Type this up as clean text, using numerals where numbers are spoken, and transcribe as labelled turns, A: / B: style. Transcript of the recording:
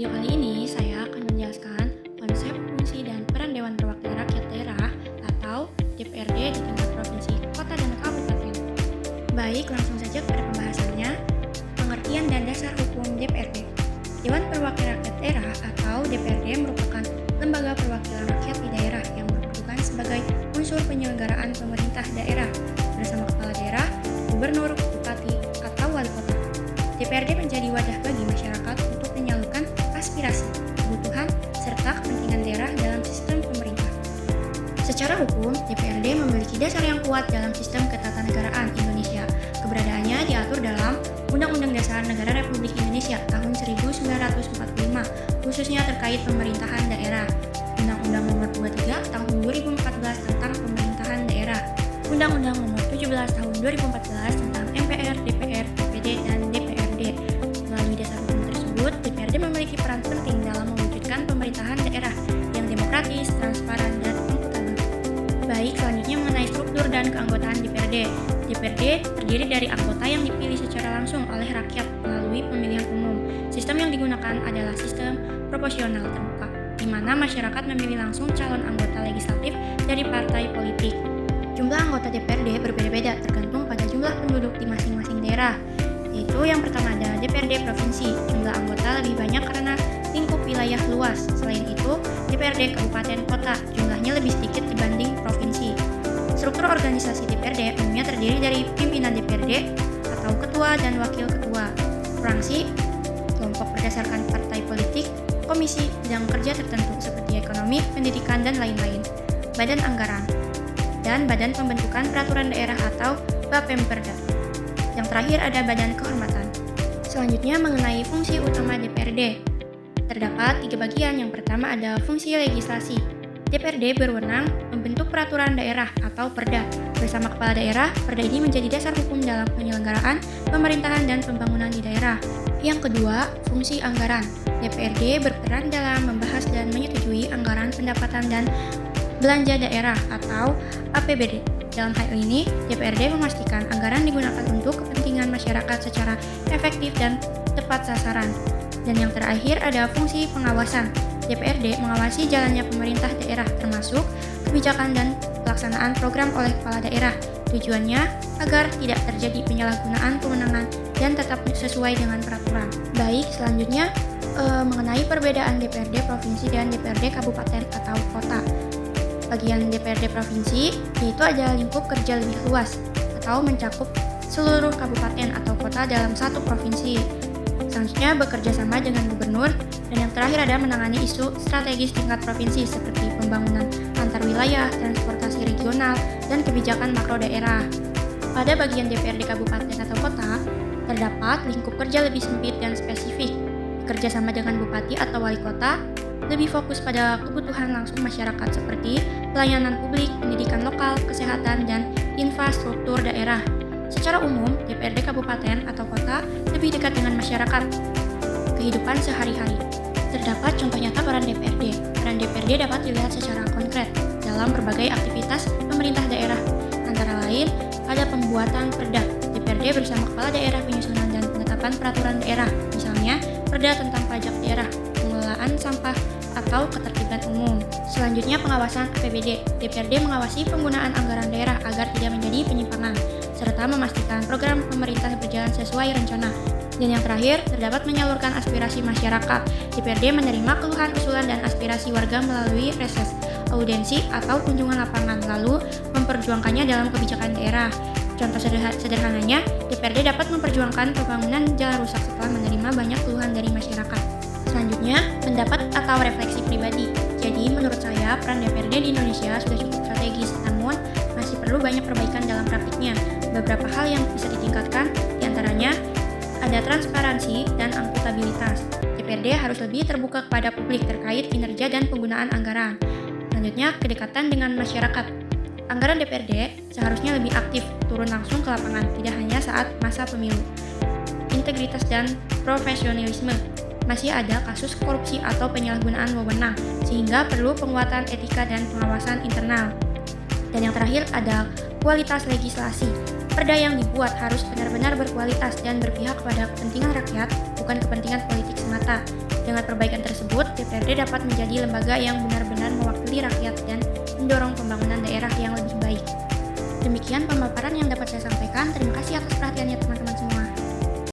A: video kali ini saya akan menjelaskan konsep, fungsi, dan peran Dewan Perwakilan Rakyat Daerah atau DPRD di tingkat provinsi, kota, dan kabupaten. Baik, langsung saja kepada pembahasannya. Pengertian dan dasar hukum DPRD. Dewan Perwakilan Rakyat Daerah atau DPRD merupakan lembaga perwakilan rakyat di daerah yang berperan sebagai unsur penyelenggaraan pemerintah daerah bersama kepala daerah, gubernur, bupati, atau wali kota. DPRD menjadi wadah bagi masyarakat untuk menyalurkan aspirasi, kebutuhan, serta kepentingan daerah dalam sistem pemerintah. Secara hukum, DPRD memiliki dasar yang kuat dalam sistem ketatanegaraan Indonesia. Keberadaannya diatur dalam Undang-Undang Dasar Negara Republik Indonesia tahun 1945, khususnya terkait pemerintahan daerah, Undang-Undang Nomor 23 tahun 2014 tentang pemerintahan daerah, Undang-Undang Nomor 17 tahun 2014 tentang MPR, DPR, DPD, dan DPRD. Melalui dasar hukum tersebut, DPRD memiliki peran penting dalam mewujudkan pemerintahan daerah yang demokratis, transparan, dan akuntabel. Baik, selanjutnya mengenai struktur dan keanggotaan DPRD. DPRD terdiri dari anggota yang dipilih secara langsung oleh rakyat melalui pemilihan umum. Sistem yang digunakan adalah sistem proporsional terbuka, di mana masyarakat memilih langsung calon anggota legislatif dari partai politik. Jumlah anggota DPRD berbeda-beda tergantung pada jumlah penduduk di masing-masing daerah. Yaitu yang pertama ada DPRD provinsi. Jumlah anggota lebih banyak karena lingkup wilayah luas. Selain itu, DPRD kabupaten kota jumlahnya lebih sedikit dibanding provinsi. Struktur organisasi DPRD umumnya terdiri dari pimpinan DPRD atau ketua dan wakil ketua, fraksi, kelompok berdasarkan partai politik, komisi bidang kerja tertentu seperti ekonomi, pendidikan, dan lain-lain, badan anggaran, dan badan pembentukan peraturan daerah atau Bapemperda. Yang terakhir ada badan kehormatan. Selanjutnya mengenai fungsi utama DPRD. Terdapat 3 bagian. Yang pertama ada fungsi legislasi. DPRD berwenang membentuk peraturan daerah atau perda. Bersama kepala daerah, perda ini menjadi dasar hukum dalam penyelenggaraan, pemerintahan, dan pembangunan di daerah. Yang kedua, fungsi anggaran. DPRD berperan dalam membahas dan menyetujui anggaran pendapatan dan belanja daerah atau APBD. Dalam hal ini, DPRD memastikan anggaran digunakan untuk kepentingan masyarakat secara efektif dan tepat sasaran. Dan yang terakhir ada fungsi pengawasan. DPRD mengawasi jalannya pemerintah daerah termasuk kebijakan dan pelaksanaan program oleh kepala daerah. Tujuannya agar tidak terjadi penyalahgunaan kewenangan dan tetap sesuai dengan peraturan. Baik, selanjutnya mengenai perbedaan DPRD provinsi dan DPRD kabupaten atau kota. Bagian DPRD provinsi yaitu ada lingkup kerja lebih luas atau mencakup seluruh kabupaten atau kota dalam satu provinsi. Selanjutnya bekerja sama dengan gubernur, dan yang terakhir ada menangani isu strategis tingkat provinsi seperti pembangunan antar wilayah, transportasi regional, dan kebijakan makro daerah. Pada bagian DPRD kabupaten atau kota, terdapat lingkup kerja lebih sempit dan spesifik. Bekerja sama dengan bupati atau wali kota, lebih fokus pada kebutuhan langsung masyarakat seperti pelayanan publik, pendidikan lokal, kesehatan, dan infrastruktur daerah. Secara umum, DPRD kabupaten atau kota lebih dekat dengan masyarakat, kehidupan sehari-hari. Terdapat contoh nyata peran DPRD. Peran DPRD dapat dilihat secara konkret dalam berbagai aktivitas pemerintah daerah. Antara lain, pada pembuatan perda, DPRD bersama kepala daerah penyusunan dan penetapan peraturan daerah, misalnya perda tentang pajak daerah, pengelolaan sampah, atau ketertiban umum. Selanjutnya pengawasan APBD. DPRD mengawasi penggunaan anggaran daerah agar tidak menjadi penyimpangan, serta memastikan program pemerintah berjalan sesuai rencana. Dan yang terakhir, terdapat menyalurkan aspirasi masyarakat. DPRD menerima keluhan, usulan, dan aspirasi warga melalui reses, audiensi, atau kunjungan lapangan, lalu memperjuangkannya dalam kebijakan daerah. Contoh sederhananya, DPRD dapat memperjuangkan pembangunan jalan rusak setelah menerima banyak keluhan dari masyarakat. Selanjutnya, pendapat atau refleksi pribadi. Jadi, menurut saya, peran DPRD di Indonesia sudah cukup strategis, namun masih perlu banyak perbaikan dalam praktiknya. Beberapa hal yang bisa ditingkatkan, diantaranya ada transparansi dan akuntabilitas. DPRD harus lebih terbuka kepada publik terkait kinerja dan penggunaan anggaran. Selanjutnya, kedekatan dengan masyarakat. Anggaran DPRD seharusnya lebih aktif, turun langsung ke lapangan, tidak hanya saat masa pemilu. Integritas dan profesionalisme. Masih ada kasus korupsi atau penyalahgunaan wewenang, sehingga perlu penguatan etika dan pengawasan internal. Dan yang terakhir ada kualitas legislasi. Perda yang dibuat harus benar-benar berkualitas dan berpihak pada kepentingan rakyat, bukan kepentingan politik semata. Dengan perbaikan tersebut, DPRD dapat menjadi lembaga yang benar-benar mewakili rakyat dan mendorong pembangunan daerah yang lebih baik. Demikian pemaparan yang dapat saya sampaikan. Terima kasih atas perhatiannya teman-teman.